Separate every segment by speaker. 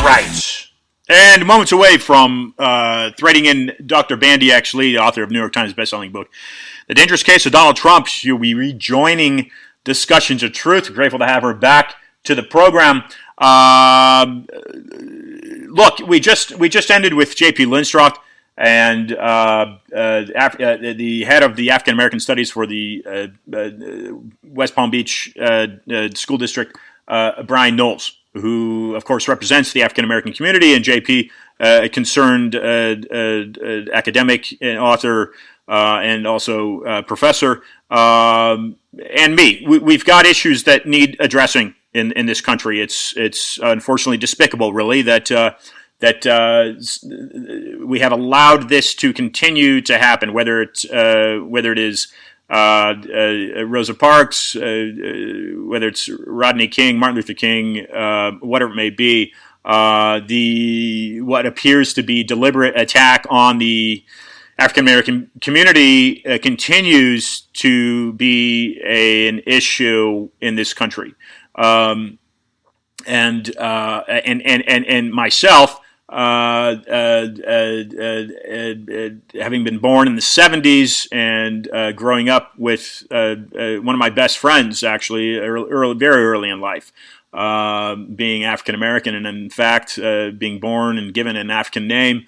Speaker 1: right. And moments away from threading in Dr. Bandy X Lee, the author of New York Times bestselling book, The Dangerous Case of Donald Trump. She'll be rejoining Discussions of Truth. Grateful to have her back to the program. Look, we just ended with J.P. Linstroth, and the head of the African American Studies for the West Palm Beach School District, Brian Knowles, who, of course, represents the African American community, and JP, a concerned academic and author and also professor, and me. We've got issues that need addressing in this country. It's unfortunately despicable, really, that we have allowed this to continue to happen. Whether it is Rosa Parks, whether it's Rodney King, Martin Luther King, whatever it may be, what appears to be deliberate attack on the African American community continues to be an issue in this country, and myself. Having been born in the 70s and growing up with one of my best friends, actually, very early in life, being African American, and in fact, being born and given an African name,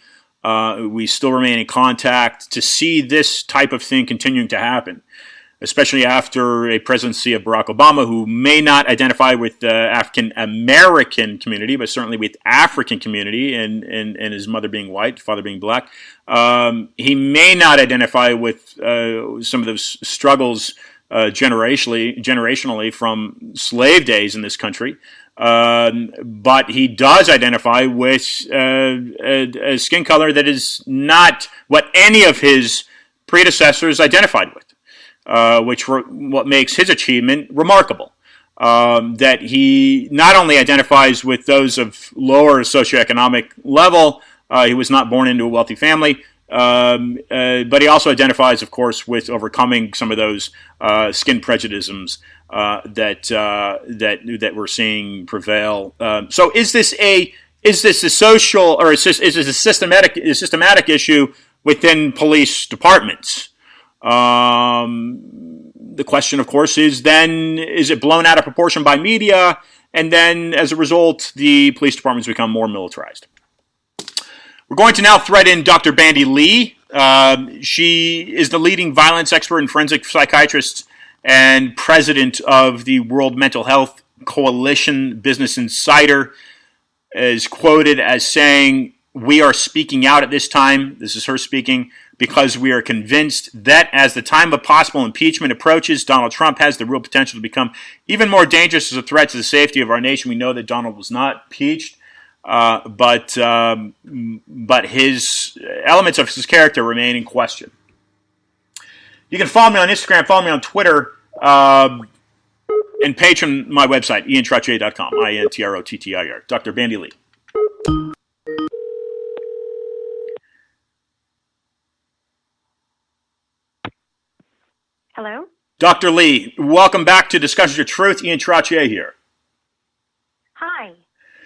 Speaker 1: we still remain in contact. To see this type of thing continuing to happen, especially after a presidency of Barack Obama, who may not identify with the African American community, but certainly with African community, and his mother being white, father being black. He may not identify with some of those struggles generationally from slave days in this country. But he does identify with a skin color that is not what any of his predecessors identified with. What makes his achievement remarkable. That he not only identifies with those of lower socioeconomic level, he was not born into a wealthy family, but he also identifies, of course, with overcoming some of those skin prejudices that we're seeing prevail. So, is this a social, or is this a systematic issue within police departments? The question, of course, is then, is it blown out of proportion by media? And then, as a result, the police departments become more militarized. We're going to now thread in Dr. Bandy Lee. She is the leading violence expert and forensic psychiatrist and president of the World Mental Health Coalition. Business Insider is quoted as saying, "We are speaking out at this time," this is her speaking, "because we are convinced that as the time of possible impeachment approaches, Donald Trump has the real potential to become even more dangerous as a threat to the safety of our nation." We know that Donald was not impeached, but his elements of his character remain in question. You can follow me on Instagram, follow me on Twitter, and patron my website, iantrottier.com, INTROTTIR, Dr. Bandy Lee.
Speaker 2: Hello?
Speaker 1: Dr. Lee, welcome back to Discussions of Truth. Ian Trottier here.
Speaker 2: Hi.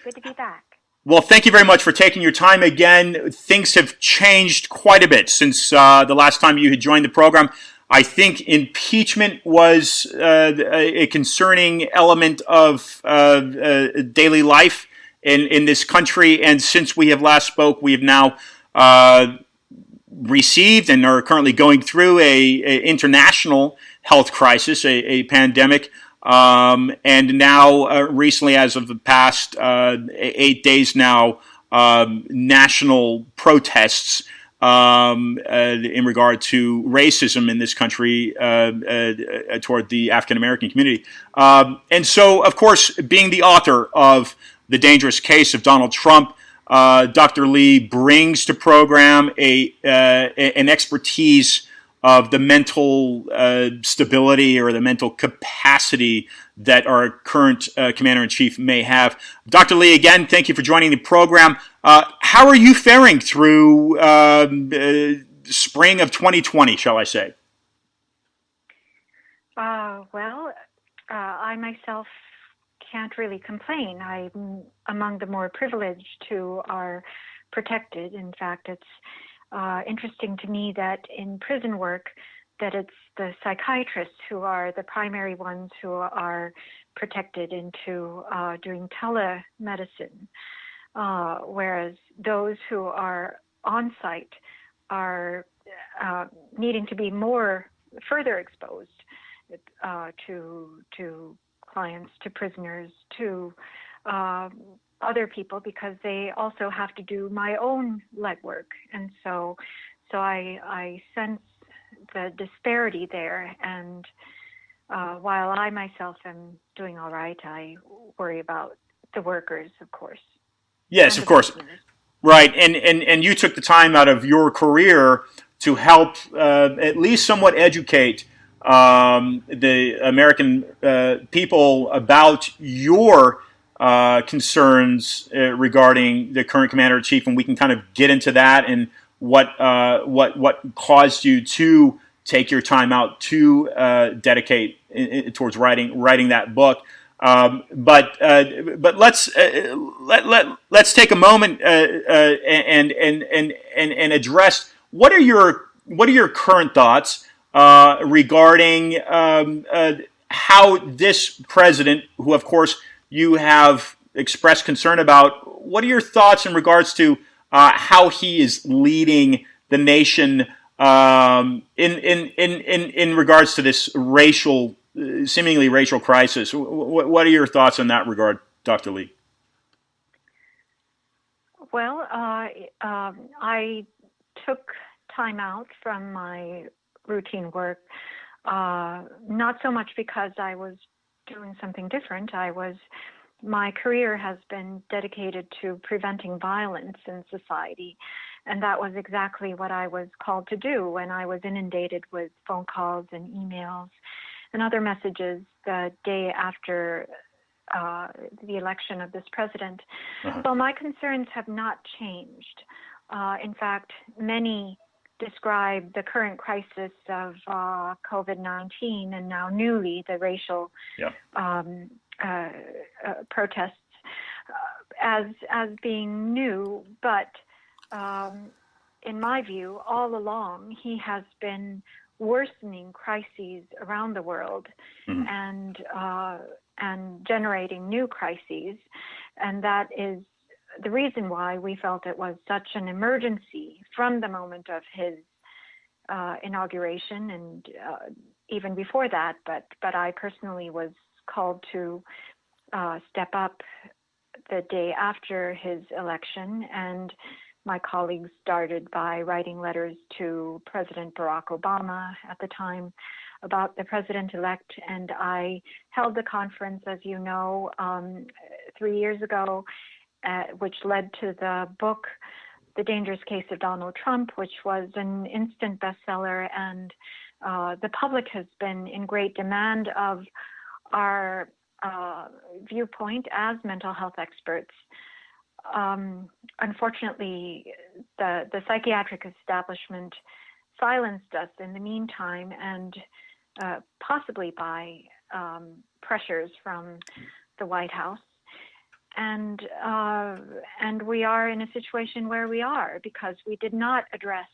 Speaker 2: Good to be back.
Speaker 1: Well, thank you very much for taking your time again. Things have changed quite a bit since the last time you had joined the program. I think impeachment was a concerning element of daily life in this country. And since we have last spoke, we have now received and are currently going through a international health crisis, a pandemic, and now recently, as of the past 8 days now, national protests in regard to racism in this country toward the African American community. And so, of course, being the author of The Dangerous Case of Donald Trump, Dr. Lee brings to program an expertise of the mental stability or the mental capacity that our current commander-in-chief may have. Dr. Lee, again, thank you for joining the program. How are you faring through spring of 2020, shall I say?
Speaker 2: I myself can't really complain. I'm among the more privileged who are protected. In fact, it's interesting to me that in prison work, that it's the psychiatrists who are the primary ones who are protected into doing telemedicine, whereas those who are on site are needing to be further exposed to clients, to prisoners, to other people, because they also have to do my own legwork. And so I sense the disparity there. And while I myself am doing all right, I worry about the workers, of course.
Speaker 1: Yes, of course.
Speaker 2: Prisoners.
Speaker 1: Right. And you took the time out of your career to help at least somewhat educate the American people about your concerns regarding the current commander-in-chief, and we can kind of get into that and what caused you to take your time out to dedicate towards writing that book. But let's take a moment and address what are your current thoughts regarding how this president, who of course you have expressed concern about, what are your thoughts in regards to how he is leading the nation in regards to this seemingly racial crisis? What are your thoughts in that regard, Dr. Lee?
Speaker 2: Well, I took time out from my routine work, not so much because I was doing something different. My career has been dedicated to preventing violence in society, and that was exactly what I was called to do when I was inundated with phone calls and emails and other messages the day after the election of this president.
Speaker 1: Uh-huh.
Speaker 2: Well, my concerns have not changed. In fact, many describe the current crisis of COVID-19 and now newly the racial protests as being new, but in my view, all along he has been worsening crises around the world, mm-hmm. and generating new crises, and that is the reason why we felt it was such an emergency from the moment of his inauguration, and even before that. But I personally was called to step up the day after his election, and my colleagues started by writing letters to President Barack Obama at the time about the president-elect, and I held the conference, as you know, 3 years ago, which led to the book, The Dangerous Case of Donald Trump, which was an instant bestseller, and the public has been in great demand of our viewpoint as mental health experts. Unfortunately, the psychiatric establishment silenced us in the meantime, and possibly by pressures from the White House. And we are in a situation where we are because we did not address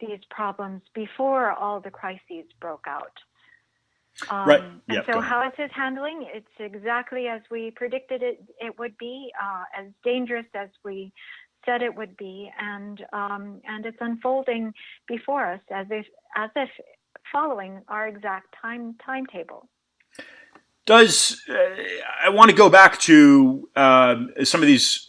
Speaker 2: these problems before all the crises broke out.
Speaker 1: Right.
Speaker 2: And so how is his handling? It's exactly as we predicted it would be, as dangerous as we said it would be, and it's unfolding before us as if following our exact timetable.
Speaker 1: I want to go back to some of these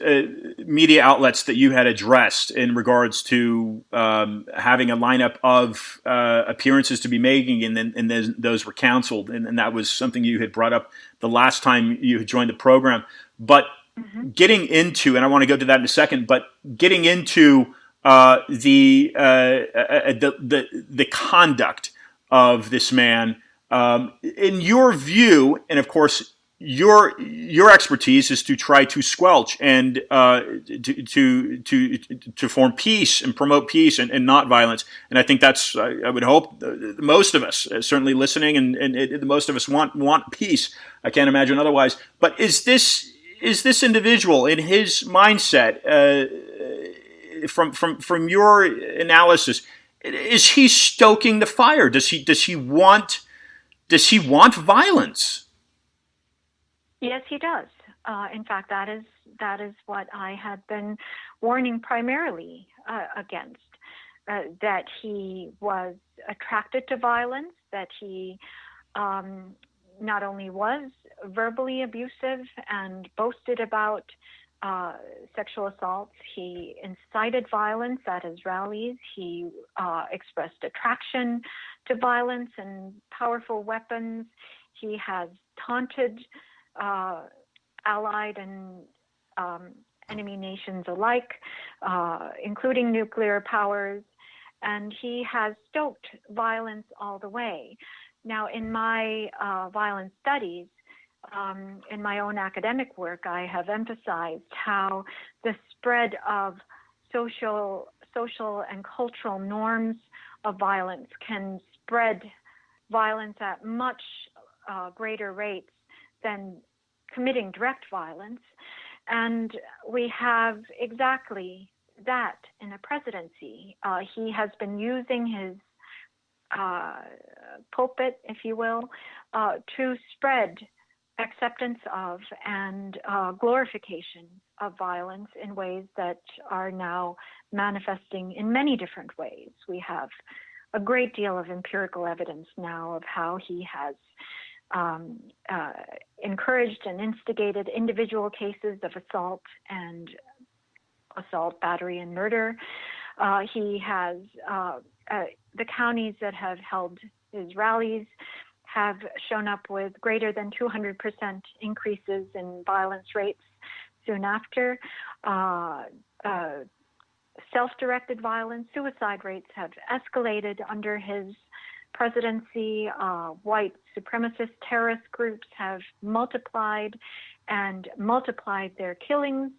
Speaker 1: media outlets that you had addressed in regards to having a lineup of appearances to be making, and then those were canceled, and that was something you had brought up the last time you had joined the program. But mm-hmm. getting into, and I want to go to that in a second, but getting into the conduct of this man. In your view, and of course, your expertise is to try to squelch and to form peace and promote peace and not violence. And I think that's, I would hope, most of us certainly listening, and most of us want peace. I can't imagine otherwise. But is this individual, in his mindset, from your analysis, is he stoking the fire? Does he want violence?
Speaker 2: Yes, he does. In fact, that is what I had been warning primarily against. That he was attracted to violence. That he not only was verbally abusive and boasted about sexual assaults, he incited violence at his rallies. He expressed attraction to violence and powerful weapons. He has taunted allied and enemy nations alike, including nuclear powers, and he has stoked violence all the way. Now, in my violence studies, in my own academic work, I have emphasized how the spread of social and cultural norms of violence can spread violence at much greater rates than committing direct violence. And we have exactly that in a presidency. He has been using his pulpit, if you will, to spread acceptance of and glorification of violence in ways that are now manifesting in many different ways. We have a great deal of empirical evidence now of how he has encouraged and instigated individual cases of assault, battery, and murder. He has the counties that have held his rallies have shown up with greater than 200% increases in violence rates soon after. Self-directed violence, suicide rates have escalated under his presidency. White supremacist terrorist groups have multiplied their killings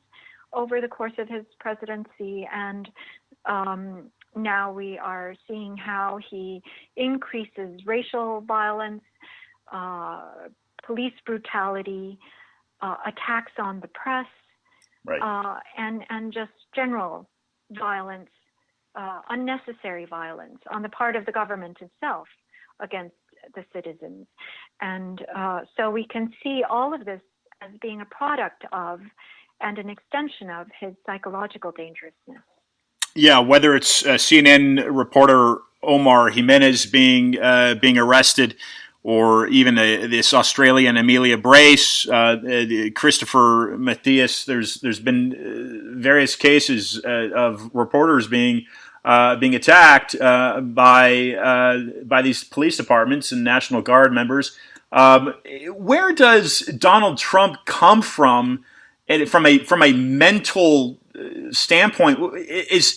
Speaker 2: over the course of his presidency. And now we are seeing how he increases racial violence, police brutality, attacks on the press,
Speaker 1: right.
Speaker 2: And just general violence, unnecessary violence on the part of the government itself against the citizens. And so we can see all of this as being a product of and an extension of his psychological dangerousness.
Speaker 1: Yeah, whether it's CNN reporter Omar Jimenez being arrested, or even this Australian Amelia Brace, Christopher Matthias. There's been various cases of reporters being attacked by these police departments and National Guard members. Where does Donald Trump come from, and from a mental standpoint? Is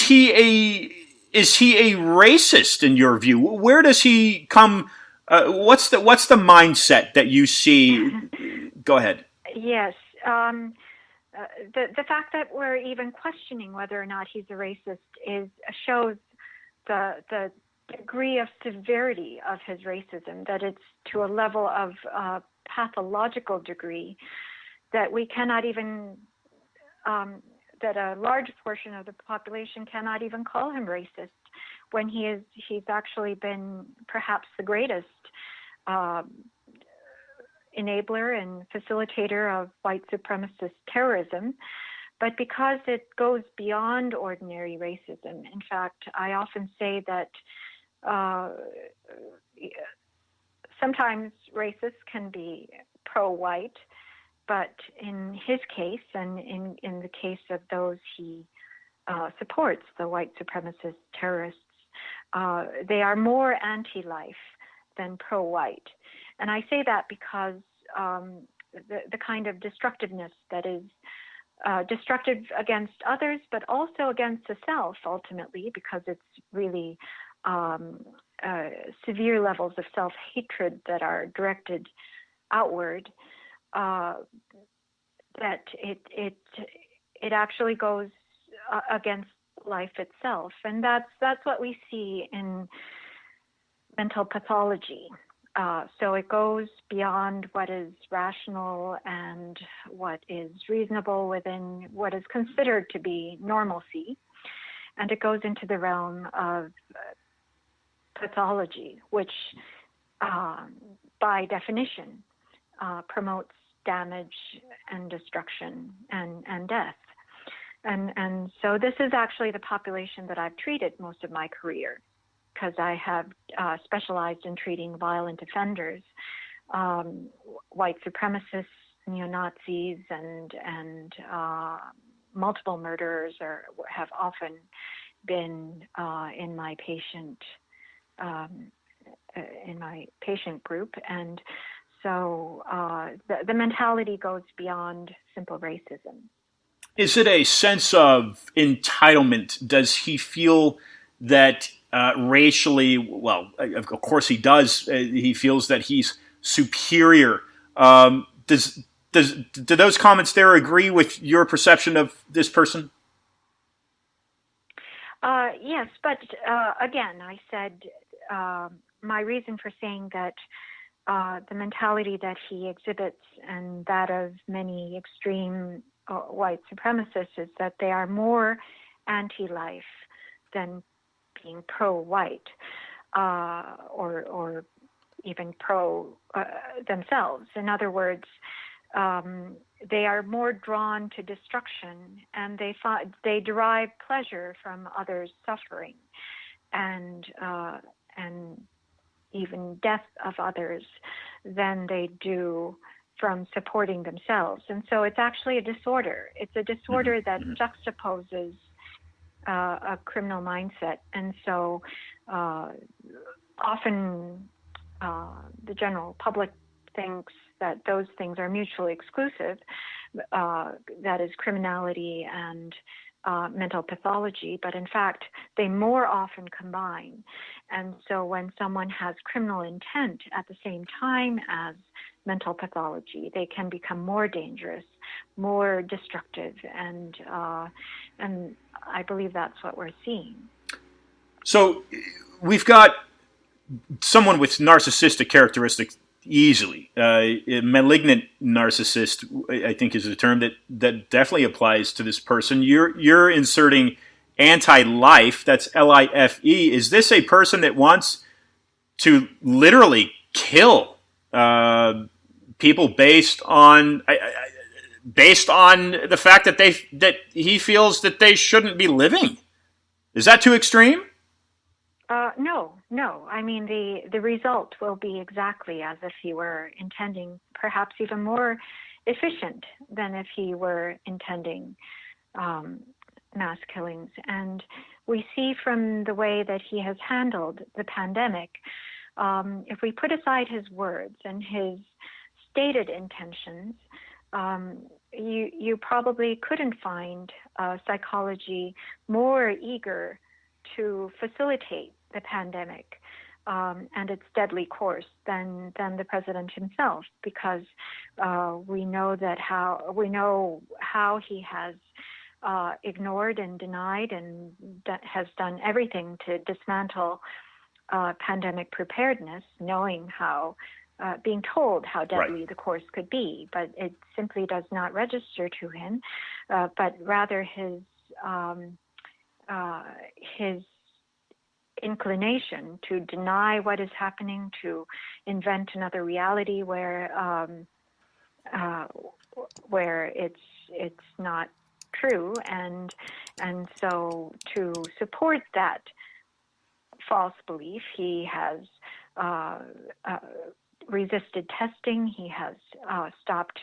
Speaker 1: he a racist in your view? Where does he come? What's the mindset that you see? Go ahead.
Speaker 2: Yes. The fact that we're even questioning whether or not he's a racist shows the degree of severity of his racism, that it's to a level of pathological degree that we cannot even, that a large portion of the population cannot even call him racist, when he's actually been perhaps the greatest enabler and facilitator of white supremacist terrorism. But because it goes beyond ordinary racism, in fact, I often say that sometimes racists can be pro-white, but in his case, and in the case of those he supports, the white supremacist terrorists, they are more anti-life than pro-white. And I say that because the kind of destructiveness that is destructive against others, but also against the self, ultimately, because it's really severe levels of self-hatred that are directed outward, that it actually goes against life itself, and that's what we see in mental pathology. So it goes beyond what is rational and what is reasonable within what is considered to be normalcy, and it goes into the realm of pathology, which by definition promotes damage and destruction and death. And so this is actually the population that I've treated most of my career, because I have specialized in treating violent offenders, white supremacists, neo-Nazis, and multiple murderers have often been in my patient group. And so the mentality goes beyond simple racism.
Speaker 1: Is it a sense of entitlement? Does he feel that racially, well, of course he does, he feels that he's superior? Do those comments there agree with your perception of this person?
Speaker 2: Yes, but again, I said my reason for saying that the mentality that he exhibits and that of many extreme white supremacists is that they are more anti-life than being pro-white, or even pro themselves. In other words, they are more drawn to destruction, and they derive pleasure from others' suffering, and even death of others, than they do from supporting themselves. And so it's actually a disorder. It's a disorder that juxtaposes a criminal mindset. And so often the general public thinks that those things are mutually exclusive, that is criminality and mental pathology, but in fact, they more often combine. And so when someone has criminal intent at the same time as mental pathology, they can become more dangerous, more destructive, and I believe that's what we're seeing.
Speaker 1: So we've got someone with narcissistic characteristics easily. A malignant narcissist, I think, is a term that definitely applies to this person. You're inserting anti-life. That's L-I-F-E. Is this a person that wants to literally kill people based on the fact that he feels that they shouldn't be living? Is that too extreme? No. I mean, the result will be exactly as if he were intending, perhaps even more efficient than if he were intending mass killings. And we see from the way that he has handled the pandemic, if we put aside his words and his stated intentions, you probably couldn't find psychology more eager to facilitate the pandemic and its deadly course than the president himself, because we know how he has ignored and denied and has done everything to dismantle pandemic preparedness, knowing how being told how deadly the course could be, but it simply does not register to him, but rather his inclination to deny what is happening, to invent another reality where it's not true, and so to support that false belief, he has resisted testing. He has stopped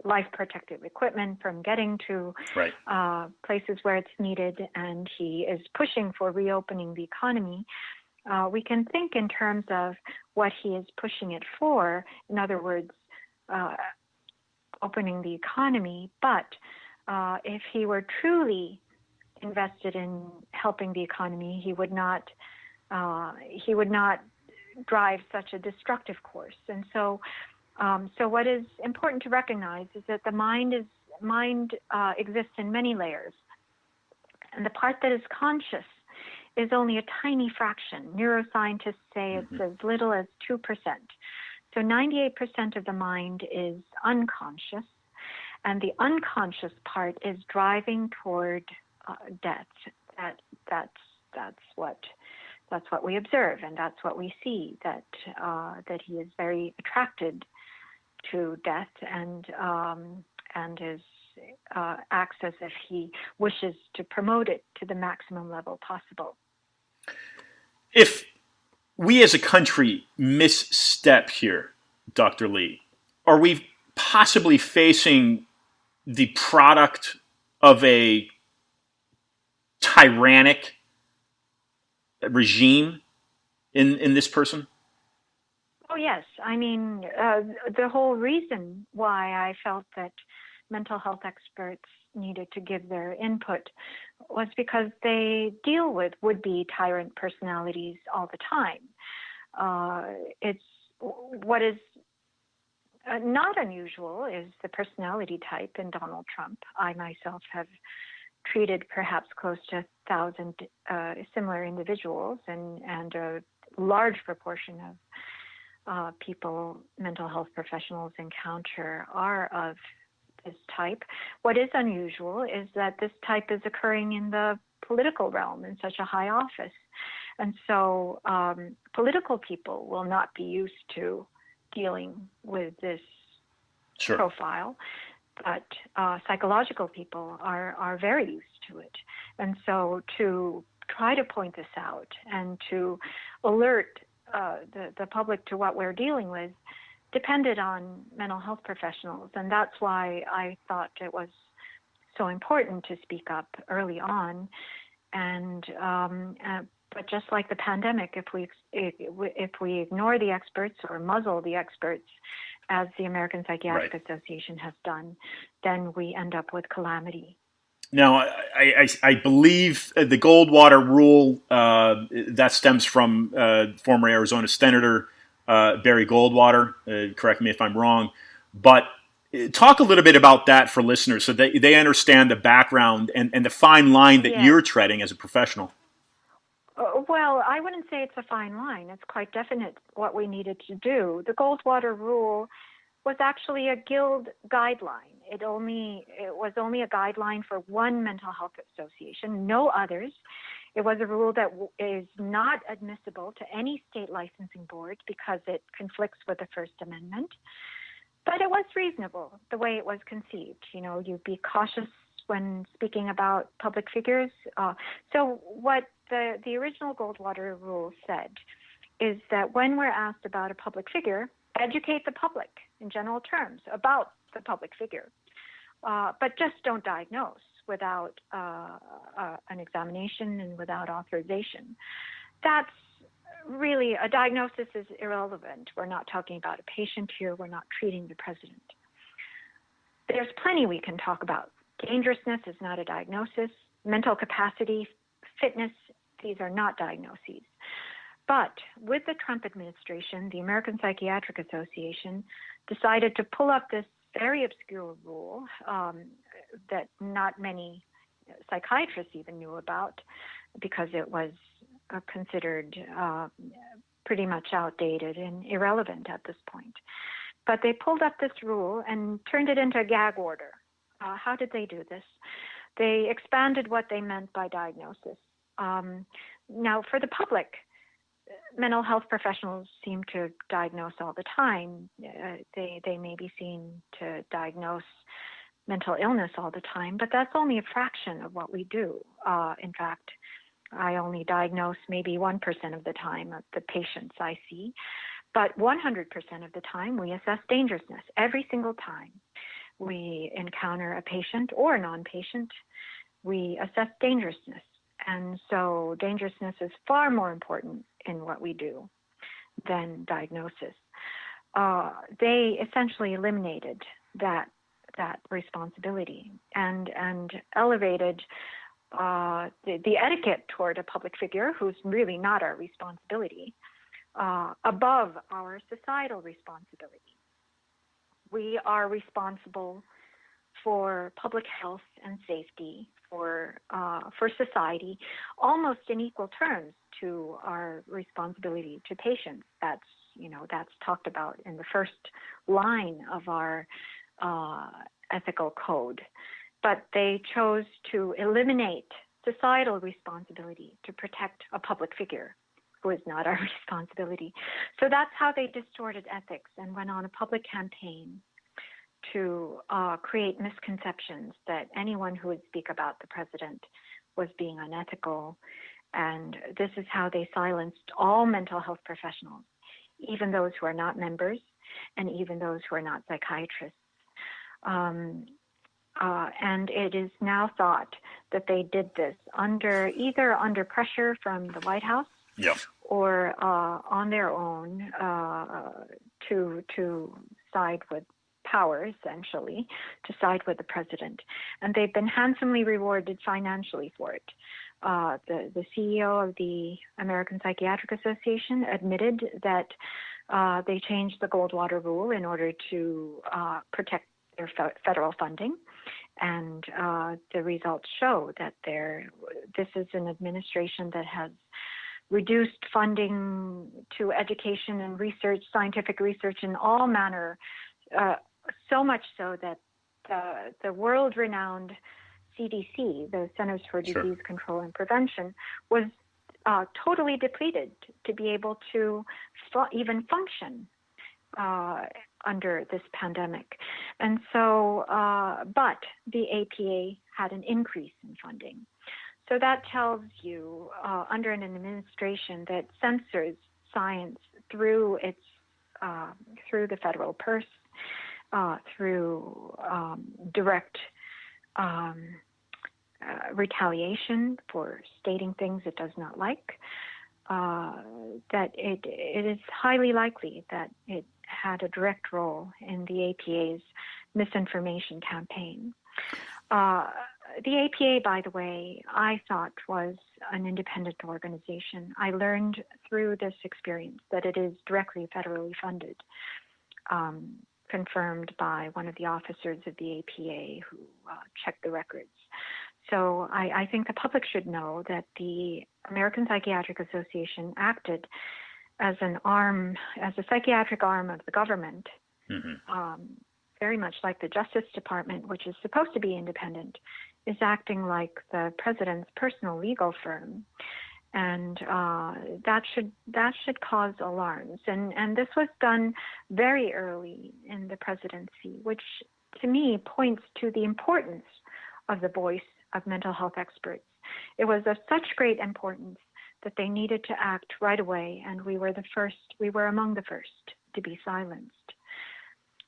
Speaker 1: life protective equipment from getting to places where it's needed, and he is pushing for reopening the economy. We can think in terms of what he is pushing it for, in other words, opening the economy, but if he were truly invested in helping the economy, he would not drive such a destructive course. And so
Speaker 2: So what is important to recognize is that the mind exists in many layers, and the part that is conscious is only a tiny fraction. Neuroscientists say it's as little as 2%. So 98% of the mind is unconscious, and the unconscious part is driving toward death. That's what we observe, and that's what we see. That he is very attracted to death, and is acts as if he wishes to promote it to the maximum level possible.
Speaker 1: If we as a country misstep here, Dr. Lee, are we possibly facing the product of a tyrannic regime in this person?
Speaker 2: Oh, yes. I mean, the whole reason why I felt that mental health experts needed to give their input was because they deal with would-be tyrant personalities all the time. It's what is not unusual is the personality type in Donald Trump. I myself have treated perhaps close to 1,000 similar individuals, and a large proportion of people mental health professionals encounter are of this type. What is unusual is that this type is occurring in the political realm in such a high office. And so political people will not be used to dealing with this profile, but psychological people are very used to it. And so to try to point this out and to alert the public to what we're dealing with depended on mental health professionals. And that's why I thought it was so important to speak up early on. And but just like the pandemic, if we ignore the experts or muzzle the experts, as the American Psychiatric Association has done, then we end up with calamity.
Speaker 1: Now, I believe the Goldwater rule that stems from former Arizona Senator Barry Goldwater. Correct me if I'm wrong, but talk a little bit about that for listeners so that they understand the background and the fine line that you're treading as a professional.
Speaker 2: Well, I wouldn't say it's a fine line. It's quite definite what we needed to do. The Goldwater rule was actually a guild guideline. It was only a guideline for one mental health association, no others. It was a rule that is not admissible to any state licensing board because it conflicts with the First Amendment. But it was reasonable the way it was conceived. You know, you'd be cautious when speaking about public figures. So what the original Goldwater rule said is that when we're asked about a public figure, educate the public in general terms about the public figure, but just don't diagnose without an examination and without authorization. That's really, a diagnosis is irrelevant. We're not talking about a patient here. We're not treating the president. There's plenty we can talk about. Dangerousness is not a diagnosis. Mental capacity, fitness, these are not diagnoses. But with the Trump administration, the American Psychiatric Association decided to pull up this very obscure rule that not many psychiatrists even knew about because it was considered pretty much outdated and irrelevant at this point. But they pulled up this rule and turned it into a gag order. How did they do this? They expanded what they meant by diagnosis. Now, for the public, mental health professionals seem to diagnose all the time. They may be seen to diagnose mental illness all the time, but that's only a fraction of what we do. In fact, I only diagnose maybe 1% of the time of the patients I see, but 100% of the time we assess dangerousness. Every single time we encounter a patient or a non-patient, we assess dangerousness. And so dangerousness is far more important in what we do than diagnosis. They essentially eliminated that responsibility and elevated the etiquette toward a public figure who's really not our responsibility above our societal responsibility. We are responsible for public health and safety, for society, almost in equal terms to our responsibility to patients. That's talked about in the first line of our ethical code. But they chose to eliminate societal responsibility to protect a public figure who is not our responsibility. So that's how they distorted ethics and went on a public campaign to create misconceptions that anyone who would speak about the president was being unethical. And this is how they silenced all mental health professionals, even those who are not members and even those who are not psychiatrists. And it is now thought that they did this either under pressure from the White House,
Speaker 1: yeah,
Speaker 2: or on their own to side with power, essentially, to side with the president. And they've been handsomely rewarded financially for it. The CEO of the American Psychiatric Association admitted that they changed the Goldwater rule in order to protect their federal funding. And the results show that this is an administration that has reduced funding to education and research, scientific research in all manner, so much so that the world-renowned CDC, the Centers for Disease Control and Prevention, was totally depleted to be able to even function under this pandemic. And so, but the APA had an increase in funding. So that tells you, under an administration that censors science through the federal purse, through direct retaliation for stating things it does not like, that it is highly likely that it had a direct role in the APA's misinformation campaign. The APA, by the way, I thought was an independent organization. I learned through this experience that it is directly federally funded, confirmed by one of the officers of the APA who checked the records. So I think the public should know that the American Psychiatric Association acted as a psychiatric arm of the government, very much like the Justice Department, which is supposed to be independent, is acting like the president's personal legal firm. And that should cause alarms. And this was done very early in the presidency, which to me points to the importance of the voice of mental health experts. It was of such great importance that they needed to act right away, and we were among the first to be silenced.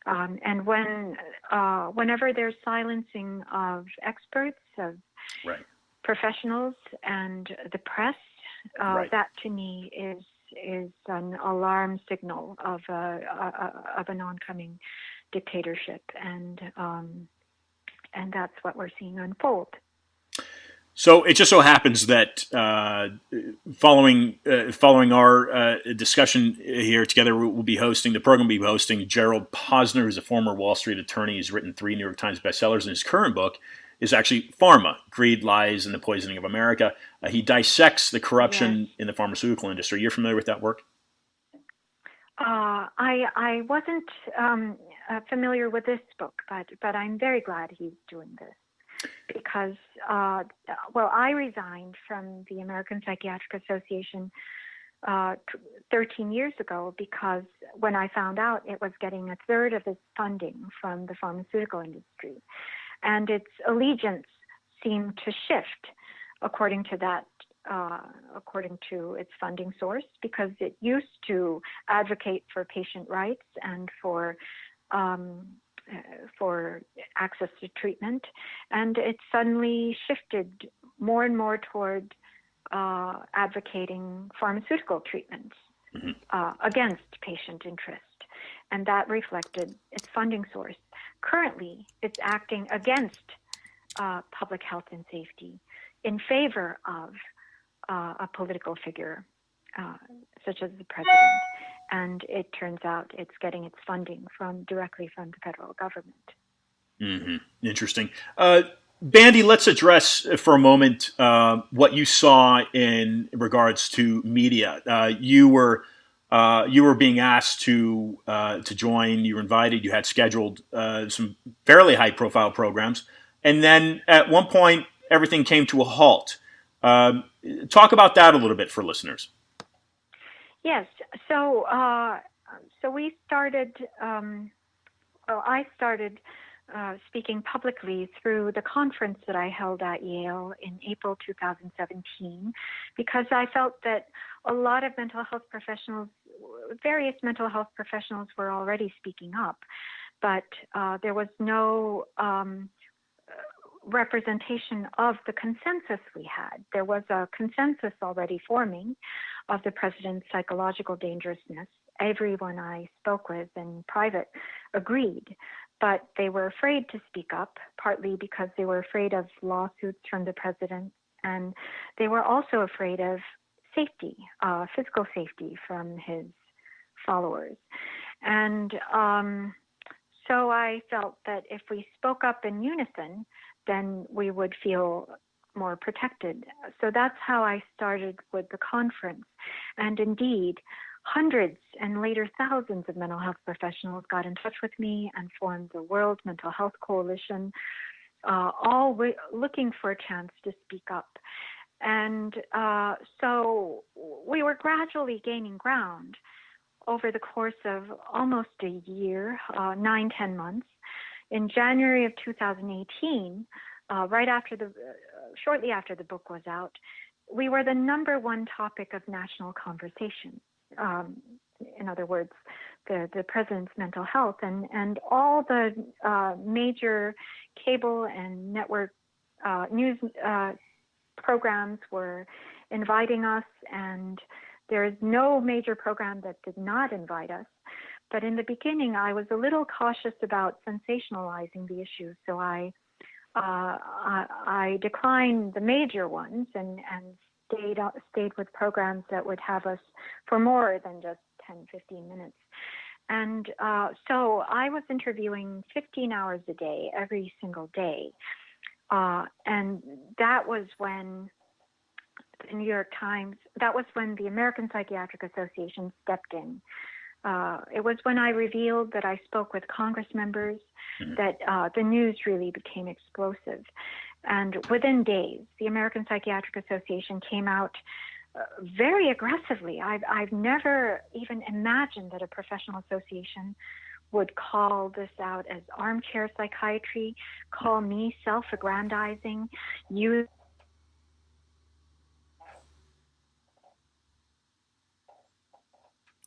Speaker 2: And whenever there's silencing of experts, of professionals, and the press, that to me is an alarm signal of an oncoming dictatorship, and that's what we're seeing unfold.
Speaker 1: So it just so happens that following our discussion here together, the program will be hosting Gerald Posner, who's a former Wall Street attorney. He's written 3 New York Times bestsellers, and his current book is actually Pharma, Greed, Lies, and the Poisoning of America. He dissects the corruption in the pharmaceutical industry. You're familiar with that work?
Speaker 2: I wasn't familiar with this book, but I'm very glad he's doing this. Because, I resigned from the American Psychiatric Association 13 years ago because when I found out it was getting a third of its funding from the pharmaceutical industry, and its allegiance seemed to shift according to its funding source, because it used to advocate for patient rights and for access to treatment, and it suddenly shifted more and more toward advocating pharmaceutical treatments against patient interest, and that reflected its funding source. Currently, it's acting against public health and safety in favor of a political figure such as the president. and it turns out it's getting its funding directly from the federal government.
Speaker 1: Mm-hmm. Interesting. Bandy, let's address for a moment what you saw in regards to media. You were being asked to join. You were invited. You had scheduled some fairly high-profile programs, and then at one point, everything came to a halt. Talk about that a little bit for listeners.
Speaker 2: Yes. So we started. I started speaking publicly through the conference that I held at Yale in April 2017, because I felt that a lot of mental health professionals, various mental health professionals, were already speaking up, but there was no representation of the consensus we had. There was a consensus already forming of the president's psychological dangerousness. Everyone I spoke with in private agreed, but they were afraid to speak up, partly because they were afraid of lawsuits from the president, and they were also afraid of safety, physical safety from his followers. And so I felt that if we spoke up in unison, then we would feel more protected. So that's how I started with the conference. And indeed, hundreds and later thousands of mental health professionals got in touch with me and formed the World Mental Health Coalition, all looking for a chance to speak up. And so we were gradually gaining ground over the course of almost a year, 9-10 months. In January of 2018, shortly after the book was out, we were the number one topic of national conversation. In other words, the president's mental health, and all the major cable and network news programs were inviting us, and there is no major program that did not invite us. But in the beginning, I was a little cautious about sensationalizing the issue, so I declined the major ones and stayed with programs that would have us for more than just 10-15 minutes. And so I was interviewing 15 hours a day, every single day. And that was when the New York Times, that was when the American Psychiatric Association stepped in. It was when I revealed that I spoke with Congress members that the news really became explosive. And within days, the American Psychiatric Association came out very aggressively. I've never even imagined that a professional association would call this out as armchair psychiatry, call me self-aggrandizing, use.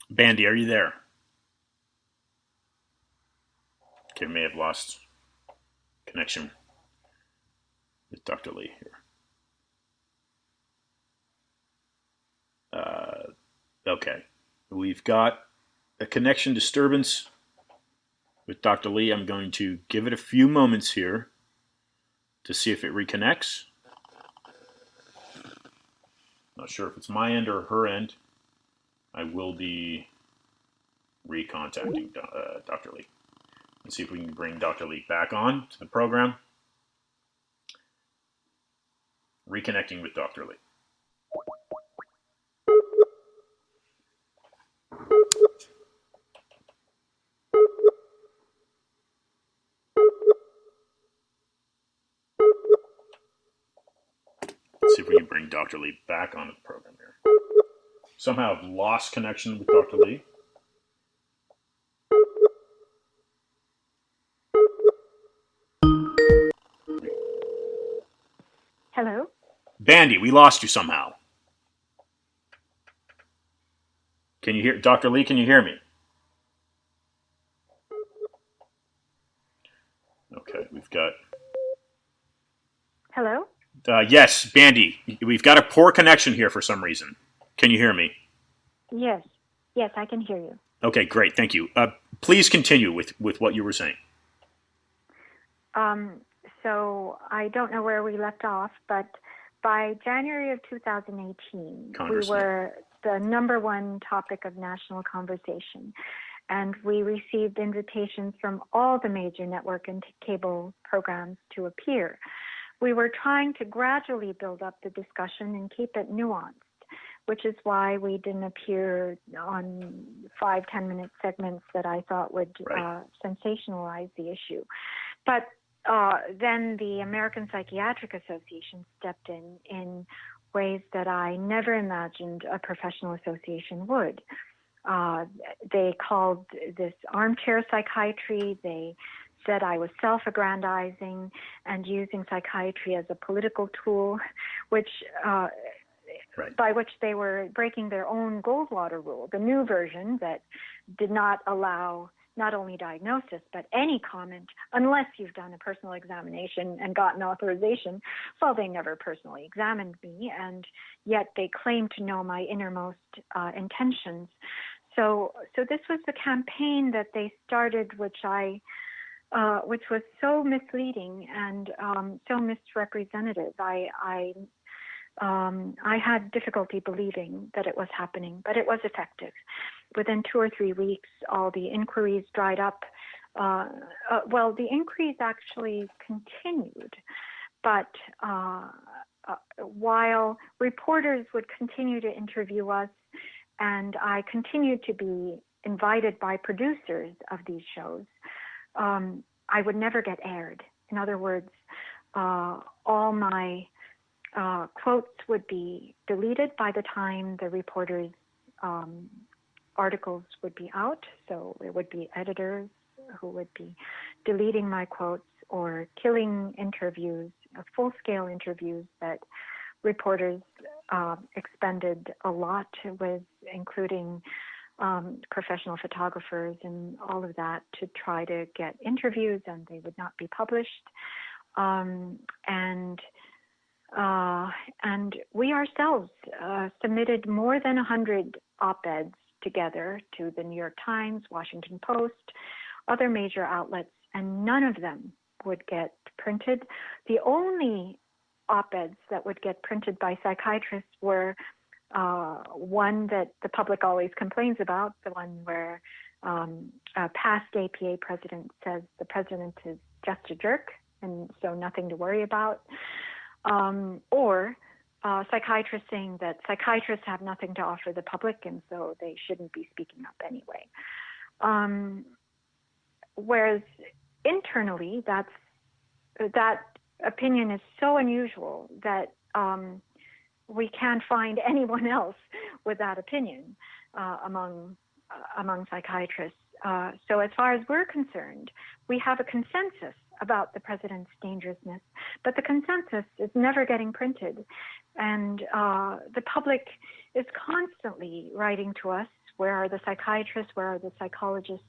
Speaker 1: Bandy, are you there? Okay, may have lost connection with Dr. Lee here. Okay, we've got a connection disturbance with Dr. Lee. I'm going to give it a few moments here to see if it reconnects. Not sure if it's my end or her end. I will be recontacting Dr. Lee. Let's see if we can bring Dr. Lee back on to the program. Reconnecting with Dr. Lee. Let's see if we can bring Dr. Lee back onto the program here. Somehow I've lost connection with Dr. Lee.
Speaker 2: Hello?
Speaker 1: Bandy, we lost you somehow. Can you hear Dr. Lee? Can you hear me? Okay, we've got.
Speaker 2: Hello?
Speaker 1: Yes, Bandy. We've got a poor connection here for some reason. Can you hear me?
Speaker 2: Yes, I can hear you.
Speaker 1: Okay, great. Thank you. Please continue with what you were saying.
Speaker 2: So I don't know where we left off, but by January of 2018, we were the number one topic of national conversation. And we received invitations from all the major network and cable programs to appear. We were trying to gradually build up the discussion and keep it nuanced, which is why we didn't appear on 5-10 minute segments that I thought would sensationalize the issue. But then the American Psychiatric Association stepped in ways that I never imagined a professional association would. They called this armchair psychiatry. They said I was self-aggrandizing and using psychiatry as a political tool, which by which they were breaking their own Goldwater rule, the new version that did not allow not only diagnosis, but any comment, unless you've done a personal examination and gotten authorization. Well, they never personally examined me, and yet they claim to know my innermost intentions. So this was the campaign that they started, which was so misleading and so misrepresentative. I had difficulty believing that it was happening, but it was effective. Within 2 or 3 weeks, all the inquiries dried up. Well, the inquiries actually continued, but while reporters would continue to interview us, and I continued to be invited by producers of these shows, I would never get aired. In other words, all my quotes would be deleted by the time the reporters' articles would be out. So it would be editors who would be deleting my quotes or killing interviews, full-scale interviews that reporters expended a lot with, including professional photographers and all of that, to try to get interviews, and they would not be published. And we ourselves submitted more than 100 op-eds together to the New York Times, Washington Post, other major outlets, and none of them would get printed. The only op-eds that would get printed by psychiatrists were one that the public always complains about, the one where a past APA president says the president is just a jerk and so nothing to worry about, or psychiatrists saying that psychiatrists have nothing to offer the public and so they shouldn't be speaking up anyway. Whereas internally, that opinion is so unusual that we can't find anyone else with that opinion among psychiatrists. So as far as we're concerned, we have a consensus about the president's dangerousness, but the consensus is never getting printed. And the public is constantly writing to us, where are the psychiatrists, where are the psychologists?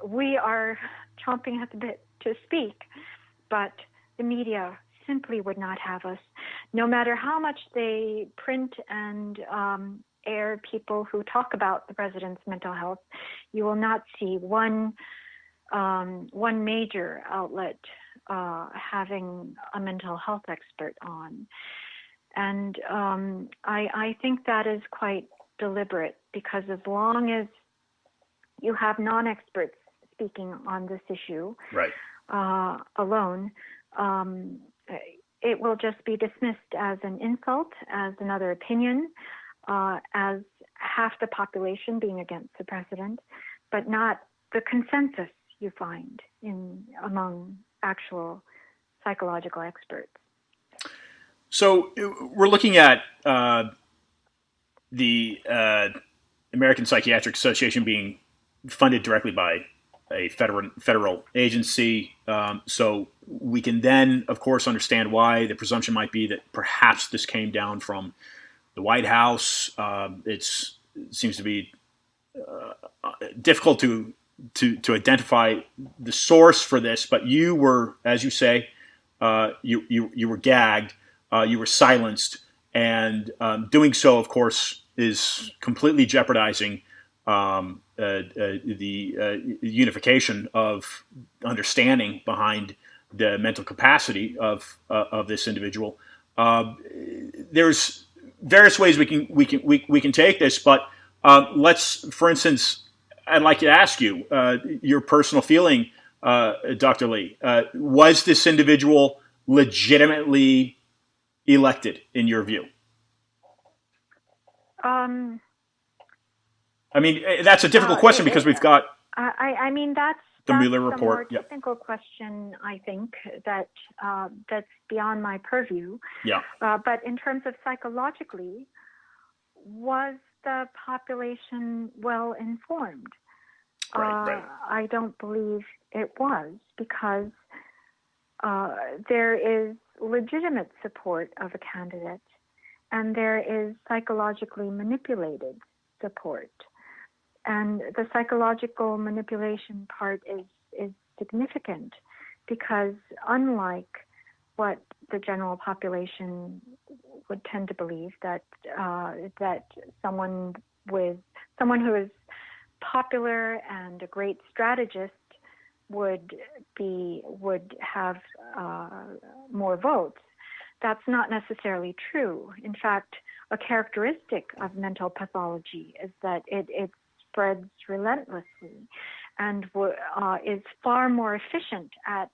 Speaker 2: We are chomping at the bit to speak, but the media simply would not have us. No matter how much they print and air people who talk about the president's mental health, you will not see one major outlet having a mental health expert on. And I think that is quite deliberate, because as long as you have non-experts speaking on this issue alone, it will just be dismissed as an insult, as another opinion, as half the population being against the president, but not the consensus you find among actual psychological experts.
Speaker 1: So we're looking at the American Psychiatric Association being funded directly by a federal agency. So we can then, of course, understand why the presumption might be that perhaps this came down from the White House. It seems to be difficult to identify the source for this, but you were, as you say, you were gagged, you were silenced, and doing so, of course, is completely jeopardizing the unification of understanding behind the mental capacity of this individual. There's various ways we can take this, but let's, for instance, I'd like to ask you your personal feeling, Dr. Lee. Was this individual legitimately elected, in your view? I mean, that's a difficult question because we've got.
Speaker 2: I mean, that's
Speaker 1: the Mueller
Speaker 2: a more
Speaker 1: report.
Speaker 2: technical question, I think, that that's beyond my purview.
Speaker 1: Yeah.
Speaker 2: But in terms of psychologically, was the population well informed?
Speaker 1: Right.
Speaker 2: I don't believe it was, because there is legitimate support of a candidate, and there is psychologically manipulated support. And the psychological manipulation part is significant, because unlike what the general population would tend to believe, that someone who is popular and a great strategist would have more votes, that's not necessarily true. In fact, a characteristic of mental pathology is that it spreads relentlessly and is far more efficient at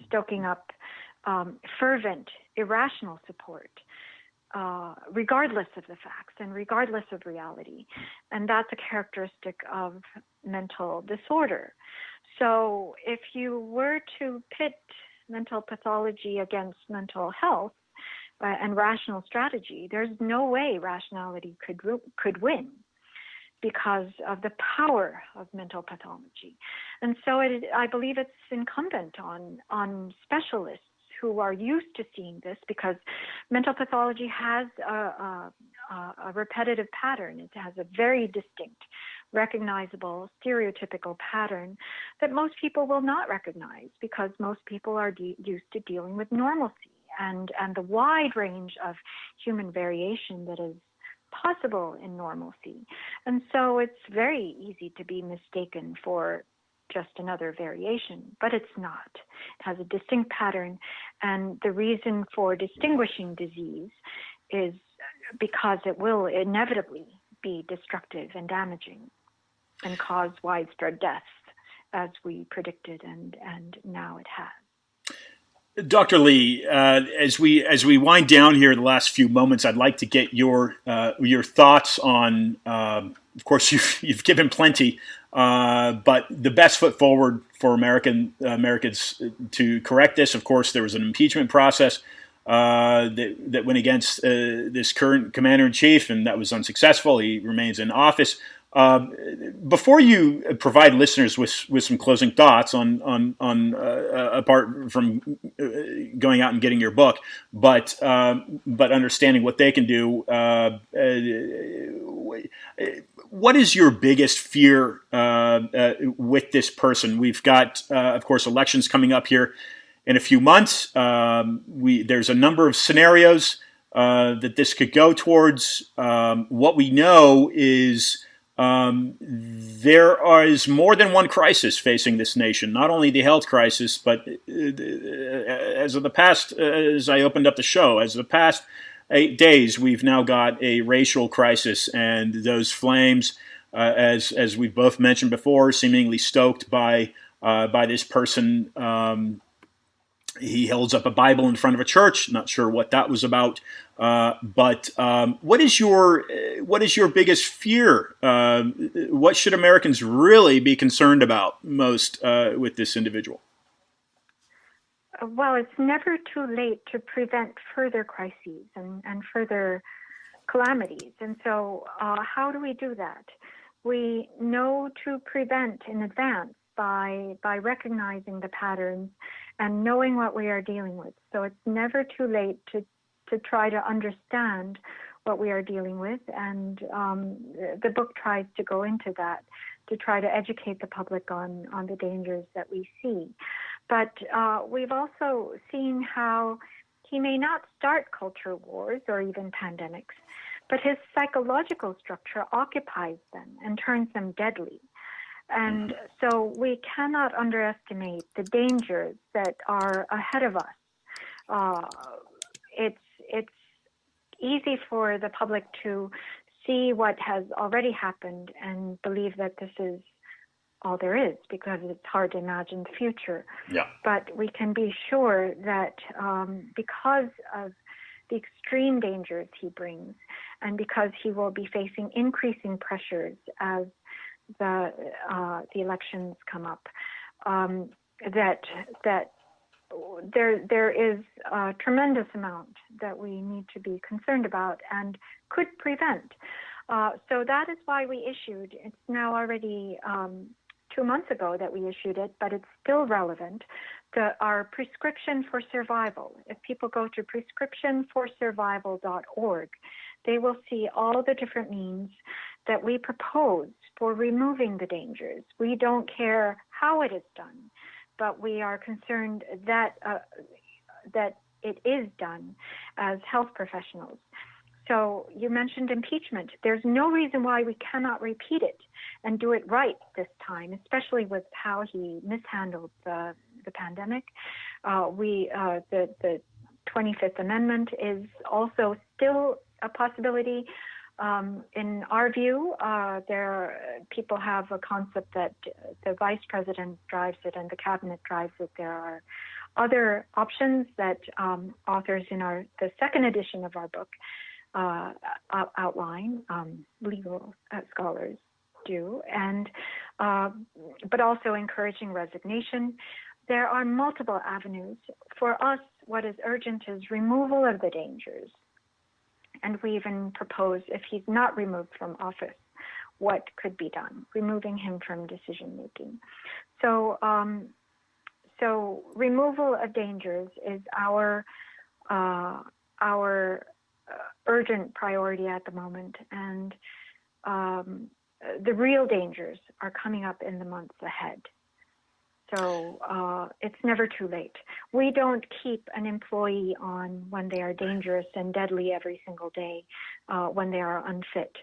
Speaker 2: stoking up fervent, irrational support, regardless of the facts and regardless of reality. And that's a characteristic of mental disorder. So if you were to pit mental pathology against mental health and rational strategy, there's no way rationality could win, because of the power of mental pathology. And so I believe it's incumbent on specialists who are used to seeing this, because mental pathology has a repetitive pattern. It has a very distinct, recognizable, stereotypical pattern that most people will not recognize, because most people are used to dealing with normalcy and the wide range of human variation that is possible in normalcy. And so it's very easy to be mistaken for just another variation, but it's not. It has a distinct pattern, and the reason for distinguishing disease is because it will inevitably be destructive and damaging and cause widespread deaths, as we predicted, and now it has.
Speaker 1: Dr. Lee, as we wind down here in the last few moments, I'd like to get your thoughts on. Of course, you've given plenty, but the best foot forward for Americans to correct this. Of course, there was an impeachment process that went against this current commander in chief, and that was unsuccessful. He remains in office. Before you provide listeners with some closing thoughts on apart from going out and getting your book, but understanding what they can do, what is your biggest fear with this person? We've got, of course, elections coming up here in a few months. There's a number of scenarios that this could go towards. What we know is there is more than one crisis facing this nation, not only the health crisis, but as I opened up the show, as of the past 8 days, we've now got a racial crisis, and those flames, as we've both mentioned before, seemingly stoked by this person. He holds up a Bible in front of a church. Not sure what that was about. But what is your biggest fear? What should Americans really be concerned about most with this individual?
Speaker 2: Well, it's never too late to prevent further crises and further calamities. And so how do we do that? We know to prevent in advance by recognizing the patterns and knowing what we are dealing with. So it's never too late to try to understand what we are dealing with. And the book tries to go into that, to try to educate the public on the dangers that we see. But we've also seen how he may not start culture wars or even pandemics, but his psychological structure occupies them and turns them deadly. And so we cannot underestimate the dangers that are ahead of us. It's easy for the public to see what has already happened and believe that this is all there is, because it's hard to imagine the future.
Speaker 1: Yeah.
Speaker 2: But we can be sure that because of the extreme dangers he brings, and because he will be facing increasing pressures as the elections come up, that there is a tremendous amount that we need to be concerned about and could prevent. So that is why we issued, it's now already 2 months ago that we issued it, but it's still relevant, our prescription for survival. If people go to prescriptionforsurvival.org, they will see all the different means that we propose for removing the dangers. We don't care how it is done, but we are concerned that that it is done as health professionals. So you mentioned impeachment. There's no reason why we cannot repeat it and do it right this time, especially with how he mishandled the pandemic. The 25th Amendment is also still a possibility. In our view, people have a concept that the vice president drives it and the cabinet drives it. There are other options that authors in the second edition of our book outline, legal scholars do, and but also encouraging resignation. There are multiple avenues. For us, what is urgent is removal of the dangers. And we even propose, if he's not removed from office, what could be done, removing him from decision making. So removal of dangers is our urgent priority at the moment, and the real dangers are coming up in the months ahead. So it's never too late. We don't keep an employee on when they are dangerous and deadly every single day, when they are unfit.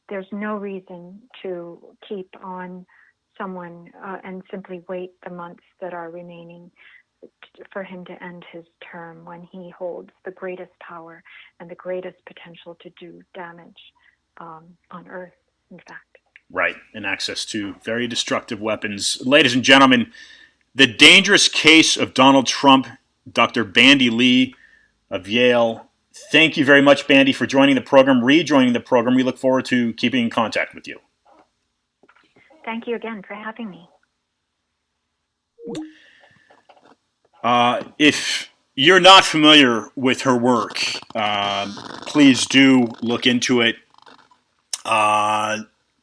Speaker 2: There's no reason to keep on someone and simply wait the months that are remaining for him to end his term when he holds the greatest power and the greatest potential to do damage on Earth, in fact.
Speaker 1: Right, and access to very destructive weapons. Ladies and gentlemen, the dangerous case of Donald Trump, Dr. Bandy Lee of Yale. Thank you very much, Bandy, for joining the program, rejoining the program. We look forward to keeping in contact with you.
Speaker 2: Thank you again for having me.
Speaker 1: If you're not familiar with her work, please do look into it.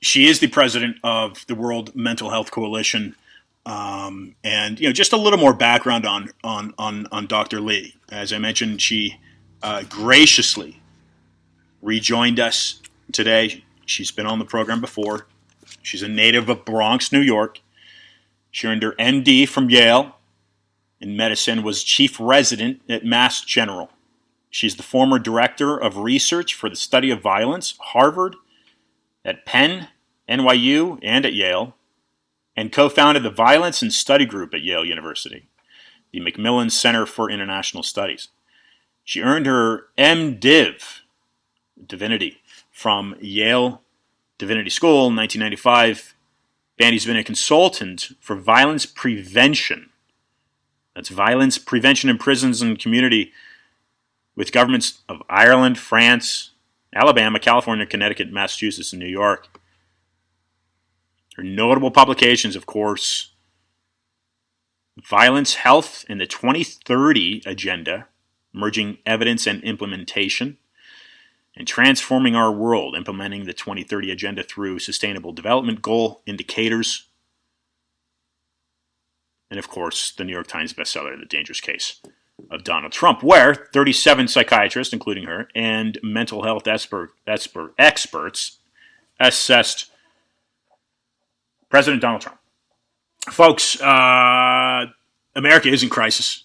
Speaker 1: She is the president of the World Mental Health Coalition. And just a little more background on Dr. Lee. As I mentioned, she graciously rejoined us today. She's been on the program before. She's a native of Bronx, New York. She earned her MD from Yale in medicine, was chief resident at Mass General. She's the former director of research for the study of violence, Harvard, at Penn, NYU, and at Yale, and co-founded the Violence and Study Group at Yale University, the MacMillan Center for International Studies. She earned her MDiv, Divinity, from Yale Divinity School in 1995. Bandy's been a consultant for violence prevention. That's violence prevention in prisons and community with governments of Ireland, France, Alabama, California, Connecticut, Massachusetts, and New York. Her notable publications, of course, Violence, Health, and the 2030 Agenda, Merging Evidence and Implementation, and Transforming Our World, Implementing the 2030 Agenda through Sustainable Development Goal Indicators, and of course, the New York Times bestseller, The Dangerous Case of Donald Trump, where 37 psychiatrists, including her, and mental health experts assessed President Donald Trump. Folks, America is in crisis.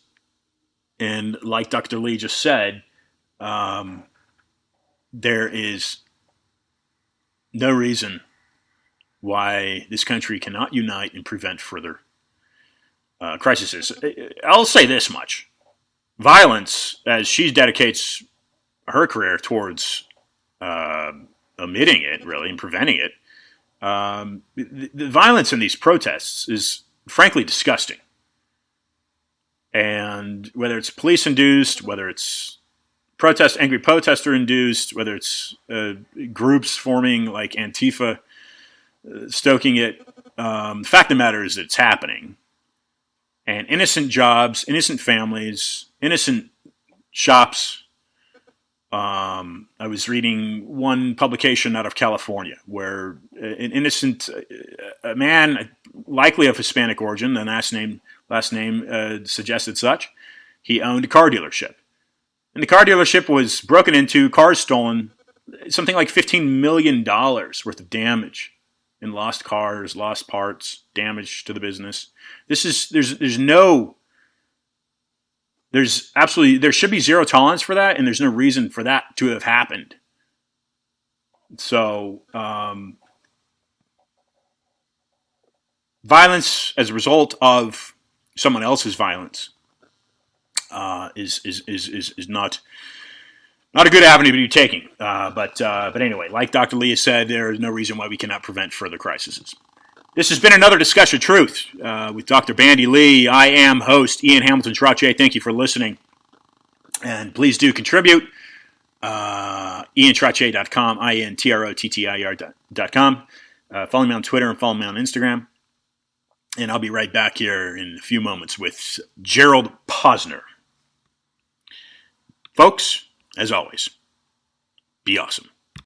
Speaker 1: And like Dr. Lee just said, there is no reason why this country cannot unite and prevent further crises. I'll say this much. Violence, as she dedicates her career towards omitting it, really, and preventing it, the violence in these protests is frankly disgusting. And whether it's police-induced, whether it's angry protester-induced, whether it's groups forming like Antifa, stoking it, the fact of the matter is that it's happening. And innocent jobs, innocent families, innocent shops. I was reading one publication out of California where an innocent a man, likely of Hispanic origin, the last name suggested such, he owned a car dealership. And the car dealership was broken into, cars stolen, something like $15 million worth of damage in lost cars, lost parts, damage to the business. There should be zero tolerance for that, and there's no reason for that to have happened. So, violence as a result of someone else's violence is not a good avenue to be taking. But anyway, like Dr. Lee has said, there is no reason why we cannot prevent further crises. This has been another Discussion of Truth with Dr. Bandy Lee. I am host Ian Hamilton Trottier. Thank you for listening. And please do contribute. IanTrottier.com, INTROTTIR.com. Follow me on Twitter and follow me on Instagram. And I'll be right back here in a few moments with Gerald Posner. Folks, as always, be awesome.